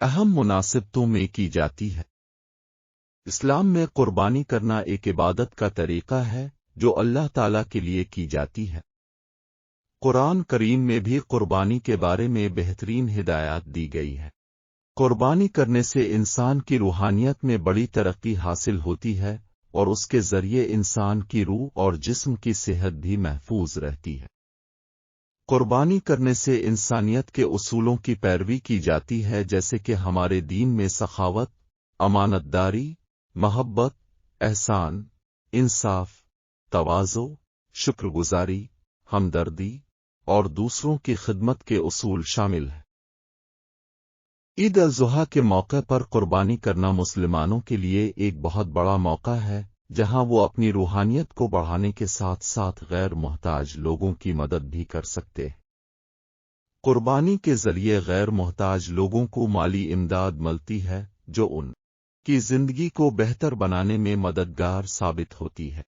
اہم مناسبتوں میں کی جاتی ہے۔ اسلام میں قربانی کرنا ایک عبادت کا طریقہ ہے جو اللہ تعالیٰ کے لیے کی جاتی ہے۔ قرآن کریم میں بھی قربانی کے بارے میں بہترین ہدایات دی گئی ہے۔ قربانی کرنے سے انسان کی روحانیت میں بڑی ترقی حاصل ہوتی ہے اور اس کے ذریعے انسان کی روح اور جسم کی صحت بھی محفوظ رہتی ہے۔ قربانی کرنے سے انسانیت کے اصولوں کی پیروی کی جاتی ہے، جیسے کہ ہمارے دین میں سخاوت، امانت داری، محبت، احسان، انصاف، تواضع، شکر گزاری، ہمدردی اور دوسروں کی خدمت کے اصول شامل ہیں۔ عید الاضحیٰ کے موقع پر قربانی کرنا مسلمانوں کے لیے ایک بہت بڑا موقع ہے، جہاں وہ اپنی روحانیت کو بڑھانے کے ساتھ ساتھ غیر محتاج لوگوں کی مدد بھی کر سکتے ہیں۔ قربانی کے ذریعے غیر محتاج لوگوں کو مالی امداد ملتی ہے، جو ان کی زندگی کو بہتر بنانے میں مددگار ثابت ہوتی ہے۔